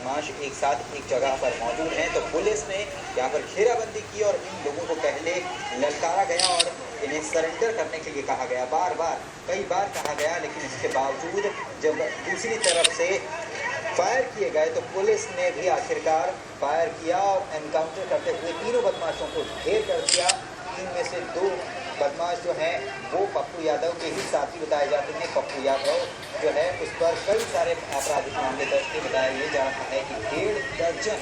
बदमाश एक साथ एक जगह पर मौजूद हैं, तो पुलिस ने यहाँ पर घेराबंदी की और इन लोगों को पहले ललकारा गया और इन्हें सरेंडर करने के लिए कहा गया। बार बार कई बार कहा गया, लेकिन इसके बावजूद जब दूसरी तरफ से फायर किए गए तो पुलिस ने भी आखिरकार फायर किया और एनकाउंटर करते हुए तीनों बदमाशों को ढेर कर दिया। इनमें से 2 बदमाश जो हैं वो पप्पू यादव के ही साथी बताए जाते हैं। पप्पू यादव जो है उस पर कई सारे आपराधिक मामले दर्ज थे। बताया ये जा रहा है कि 1.5 दर्जन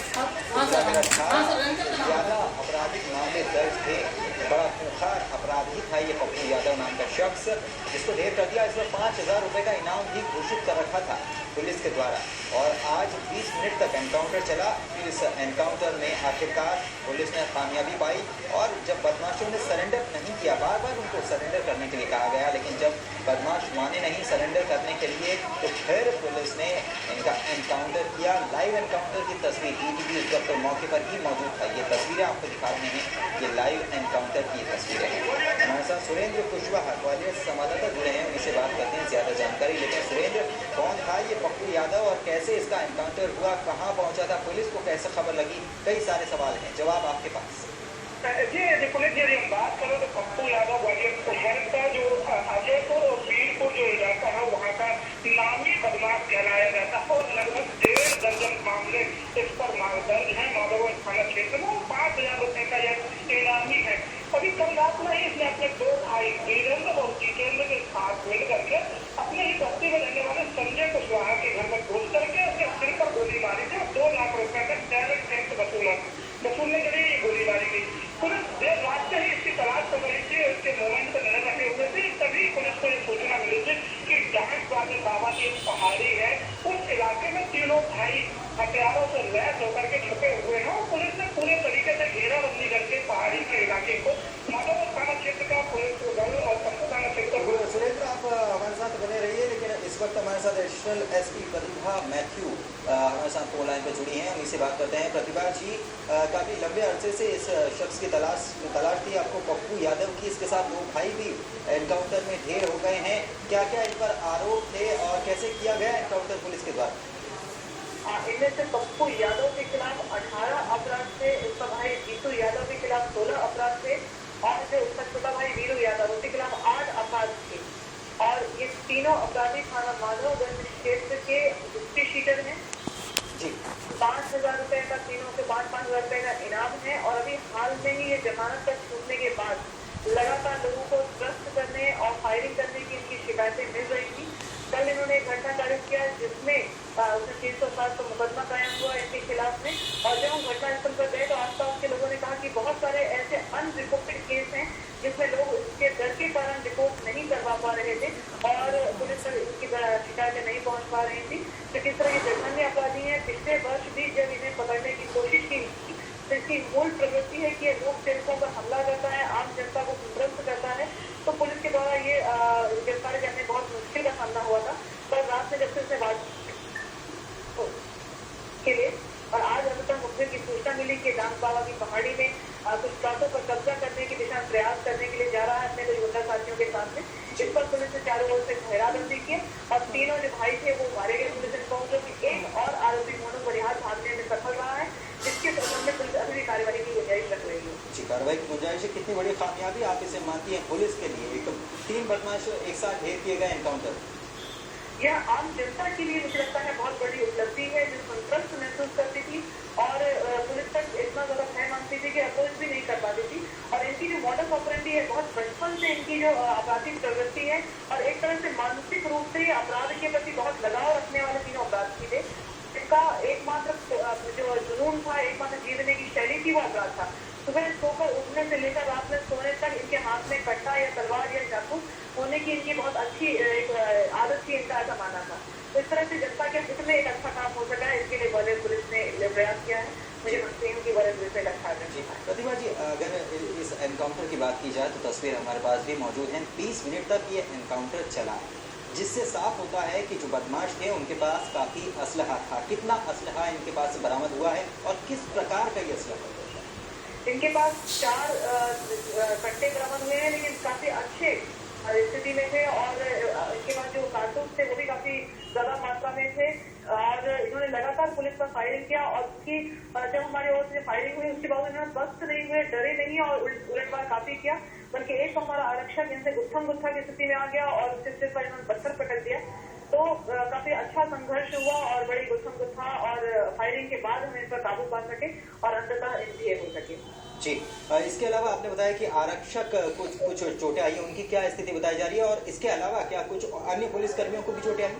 ज़्यादा आपराधिक मामले दर्ज थे। बड़ा खूंखार अपराधी था ये पप्पू यादव नाम का शख्स, जिसको ढेर कर दिया। इस पर 5,000 रुपये का इनाम भी घोषित कर रखा था पुलिस के द्वारा। और आज 20 मिनट तक एनकाउंटर चला। फिर इस एनकाउंटर में आखिरकार पुलिस ने कामयाबी पाई और जब बदमाशों ने सरेंडर नहीं किया, बार बार उनको सरेंडर करने के लिए कहा गया, लेकिन जब बदमाश माने नहीं सरेंडर करने के लिए तो फिर पुलिस ने इनका एनकाउंटर किया। लाइव एनकाउंटर की तस्वीर ईटीवी उस वक्त मौके पर ही मौजूद था। ये तस्वीरें आपको दिखा रहे हैं, ये लाइव एनकाउंटर की तस्वीरें हैं। हमारे साथ सुरेंद्र कुशवाहा ग्वालियर संवाददाता जुड़े हैं, उनसे बात करते हैं ज़्यादा जानकारी। लेकिन सुरेंद्र, कौन था ये पप्पू यादव और कैसे इसका एनकाउंटर हुआ, कहाँ पहुंचा था, पुलिस को कैसे खबर लगी? कई सारे सवाल हैं, जवाब आपके पास। जी पुलिस यदि हम बात करें तो पप्पू यादव ग्वालियर शहर का जो अजयपुर और वीरपुर जो इलाका है वहाँ का नामी बदमाश कहलाया जाता है और लगभग 1.5 दर्जन मामले इस पर दर्ज है माधोगंज थाना क्षेत्र में। 5,000 रुपये का यह इनामी है। अभी कल रात में ही इसने अपने 2 भाई वीरेंद्र और जितेंद्र के साथ मिल करके अपने ही बस्ती में रहने वाले संजय कुशवाहा के घर में घुस करके उसके सिर पर गोली मारी थी और 2 लाख रुपए का डायरेक्ट टैक्स वसूलने के लिए गोली मारी गई। पुलिस देर रात से ही इसकी तलाश कर रही थी, इसके मोमेंट पर नजर रखे हुए थे। तभी पुलिस को ये सूचना मिली थी कि डांस वाले बाबा की एक पहाड़ी है, उस इलाके में तीनों भाई हथियारों से लैस होकर के छुपे हुए हैं और पुलिस ने पूरे तरीके से घेराबंदी करके पहाड़ी के इलाके को माधोगंज थाना क्षेत्र का पुलिस दल और पप्पू थाना क्षेत्र। सुरेंद्र, आप हमारे साथ बने रहिए, लेकिन इस वक्त हमारे साथ एडिशनल एसपी प्रतिभा मैथ्यू हमारे साथ फोन लाइन पर जुड़ी हैं, हम इससे बात करते हैं। प्रतिभा जी, काफ़ी लंबे अरसे से इस शख्स की तलाश थी आपको, पप्पू यादव की। इसके साथ 2 भाई भी एनकाउंटर में ढेर हो गए हैं। क्या क्या इन पर आरोप थे और कैसे किया गया एनकाउंटर पुलिस के द्वारा? इनमें से पप्पू यादव के खिलाफ 18 अपराध थे, उसका भाई जीतू यादव के खिलाफ 16 अपराध थे और जो उसका छोटा भाई वीरू यादव उसके खिलाफ 8 अपराध थे। और ये तीनों अपराधी थाना माधोगंज क्षेत्र के हिस्ट्री शीटर हैं। 5,000 रुपए का तीनों से 5,000 रुपए का इनाम है। और अभी हाल में ही ये जमानत पर छूटने के बाद लगातार लोगों को त्रस्त करने और फायरिंग करने की इनकी शिकायतें मिल रही थी। कल इन्होंने एक घटना तारीफ किया जिसमें उसने 307 का मुकदमा कायम हुआ इनके खिलाफ में। और जब हम घटनास्थल पर गए तो आसपास के लोगों ने कहा कि बहुत सारे ऐसे अनरिपोर्टेड केस हैं जिसमें लोग इसके डर के कारण रिपोर्ट नहीं करवा पा रहे थे और पुलिस तक इसकी शिकायतें नहीं पहुंच पा रही थी। तो किस तरह के जघन्य अपराधी हैं। पिछले वर्ष भी जब इन्हें पकड़ने की कोशिश की तो इसकी मूल प्रवृत्ति है कि ये लोक सेवकों पर हमला करता है, आम जनता को ध्वस्त करता है। तो पुलिस के द्वारा ये गिरफ्तारी करने बहुत मुश्किल का सामना हुआ था। कल रात में जब से उसने बात के लिए और आज अभी तक मुखबिर की सूचना मिली कि डांस बाबा की पहाड़ी में कुछ प्लाटों पर कब्जा करने की दिशा में प्रयास करने के लिए जा रहा है अपने 2 योद्धा साथियों के साथ में। जिस पर पुलिस ने चारों ओर से घेराबंदी की और तीनों जो भाई थे वो मारे गए। पुलिस ने पहुंचो कि एक और आरोपी मोनू परिहार भागने में सफल रहा है, जिसके संबंध में पुलिस अभी भी कार्रवाई की गुंजाइश रख रही है। जी, कार्रवाई की गुंजाइश है। कितनी बड़ी कामयाबी आप इसे मानती हैं पुलिस के लिए? 3 बदमाश एक साथ ढेर किए गए एनकाउंटर, यह आम जनता के लिए मुझे लगता है बहुत बड़ी उपलब्धि है जो संतुष्ट महसूस करती थी और पुलिस तक इतना ज्यादा भय मानती थी कि अप्रोच भी नहीं कर पाती थी। और इनकी जो मॉडस ऑपरेंडी है बहुत बचपन से इनकी जो आपराधिक प्रवृत्ति है और एक तरह से मानसिक रूप से अपराध के प्रति बहुत लगाव रखने वाले तीनों अपराधी थे। इनका एकमात्र जो जुनून था, एकमात्र जीवने की शैली थी वो अपराध था। सुबह सोकर उठने से लेकर रात में सोने तक इनके हाथ में कट्टा या तलवार या चाकू होने की इनकी बहुत अच्छी एक आदत थी, इनका ऐसा माना था। तो इस तरह से जनता के हित में एक अच्छा काम हो सका है, इसके लिए ग्वालियर पुलिस ने प्रयास किया है। मुझे मानती हूँ कि ग्वालियर पुलिस ने अच्छा कर। प्रतिभा जी, अगर इस एनकाउंटर की बात की जाए तो तस्वीर हमारे पास भी मौजूद है। 20 मिनट तक ये एनकाउंटर चला, जिससे साफ होता है कि जो बदमाश थे उनके पास काफ़ी असलहा था। कितना असलहा इनके पास बरामद हुआ है और किस प्रकार का ये असलहा है? इनके पास 4 कट्टे बरामद हुए हैं, लेकिन काफी अच्छे स्थिति में थे और इनके पास जो कारतूस थे वो भी काफी ज्यादा मात्रा में थे। और इन्होंने लगातार लगातार पुलिस पर फायरिंग किया और उसकी जब हमारी ओर से फायरिंग हुई उसके बाद उन्होंने बस्त नहीं हुए, डरे नहीं और उलटवार काफी किया, बल्कि एक हमारा आरक्षक इनसे गुत्थम गुत्था की स्थिति में आ गया और उसके सिर पर इन्होंने पत्थर पटक दिया। तो काफी अच्छा संघर्ष हुआ और बड़ी गुत्थम गुत्था और फायरिंग के बाद हम इन पर काबू पा सके और अंततः इनकी हो सके। जी, इसके अलावा आपने बताया कि आरक्षक कुछ चोटें आई हैं, उनकी क्या स्थिति बताई जा रही है और इसके अलावा क्या कुछ अन्य पुलिस कर्मियों को भी चोटें आई?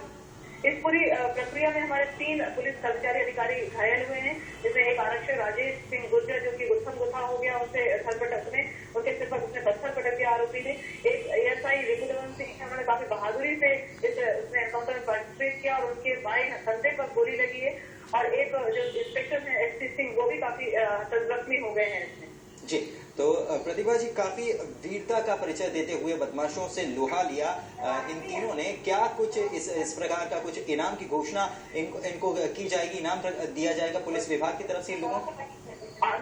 इस पूरी प्रक्रिया में हमारे 3 पुलिस कर्मचारी अधिकारी घायल हुए हैं, जिसमें एक आरक्षक राजेश सिंह गुर्जर जो कि गुत्थम गुत्था हो गया, उसे सर पटक में उसके सिर पर उसने पत्थर पटक दिया आरोपी ने। एक एएसआई रिपुदमन सिंह है, उन्होंने काफी बहादुरी से उसने एनकाउंटर में पार्टिसिपेट किया और उनके बाएं कंधे पर गोली लगी है। और एक जो इंस्पेक्टर है एसपी सिंह, वो भी काफी जख्मी हो गए हैं इसमें। जी, तो प्रतिभा जी, काफी वीरता का परिचय देते हुए बदमाशों से लोहा लिया इन तीनों ने, क्या कुछ इस प्रकार का कुछ इनाम की घोषणा इनको की जाएगी, इनाम दिया जाएगा पुलिस विभाग की तरफ से इन लोगों को?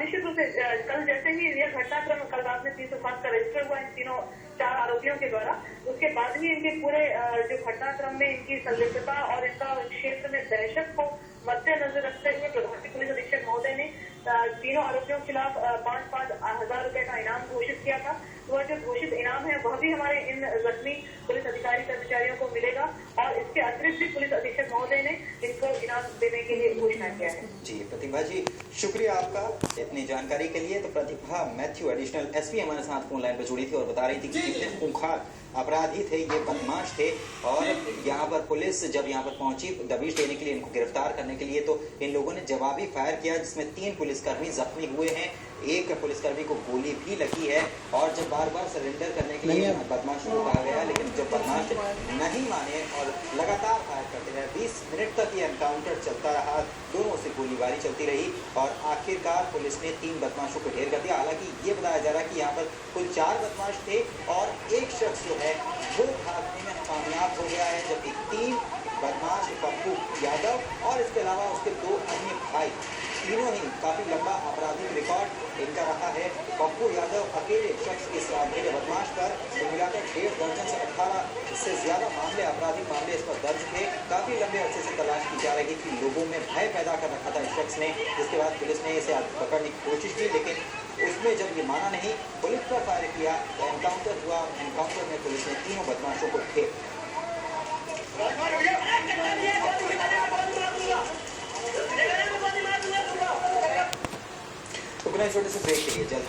निश्चित रूप से कल जैसे ही यह घटनाक्रम कल रात में 307 का रजिस्टर हुआ इन तीनों 4 आरोपियों के द्वारा, उसके बाद ही इनके पूरे जो घटनाक्रम में इनकी संलिप्तता और इनका क्षेत्र में दहशत को मद्देनजर रखते हुए प्रभारी पुलिस अधीक्षक महोदय ने तीनों आरोपियों के खिलाफ 5-5 हजार रुपए का इनाम घोषित किया था। वह जो घोषित इनाम है वह भी हमारे इन जख्मी पुलिस अधिकारी कर्मचारियों को मिलेगा और इसके अतिरिक्त भी पुलिस अधीक्षक महोदय ने इनको इनाम देने के लिए घोषणा किया है। जी प्रतिभा जी, शुक्रिया आपका इतनी जानकारी के लिए। तो प्रतिभा मैथ्यू एडिशनल एसपी हमारे साथ फोन लाइन पर जुड़ी थी और बता रही थी कि कितने खूंखार अपराधी थे, ये बदमाश थे और यहाँ पर पुलिस जब यहाँ पर पहुंची दबिश देने के लिए, इनको गिरफ्तार करने के लिए, तो इन लोगों ने जवाबी फायर किया जिसमें 3 पुलिसकर्मी जख्मी हुए हैं, एक पुलिसकर्मी को गोली भी लगी है। और जब बार बार सरेंडर करने के लिए बदमाशों को कहा गया, लेकिन जब बदमाश नहीं माने और लगातार फायर करते रहे, 20 मिनट तक ये एनकाउंटर चलता रहा, दोनों से गोलीबारी चलती रही और आखिरकार पुलिस ने 3 बदमाशों को ढेर कर दिया। हालांकि ये बताया जा रहा है कि यहाँ पर कुल 4 बदमाश थे और एक शख्स जो है वो भागने में कामयाब हो गया है, जबकि 3 बदमाश पप्पू यादव और इसके अलावा उसके 2 अन्य भाई, तीनों ही काफी लंबा आपराधिक रिकॉर्ड इनका रहा है। पप्पू यादव अकेले शख्स इस अकेले बदमाश पर मिलाकर 1.5 दर्जन से 18 से ज्यादा मामले, आपराधिक मामले इस पर दर्ज थे। काफी लंबे अरसे से तलाश की जा रही थी, लोगों में भय पैदा कर रखा था इस शख्स ने, जिसके बाद पुलिस ने इसे पकड़ने की कोशिश की, लेकिन उसमें जब ये माना नहीं, पुलिस पर फायर किया, एनकाउंटर हुआ। एनकाउंटर में पुलिस ने तीनों बदमाशों को ढेर। तो बिना छोटे से ब्रेक के लिए जल्द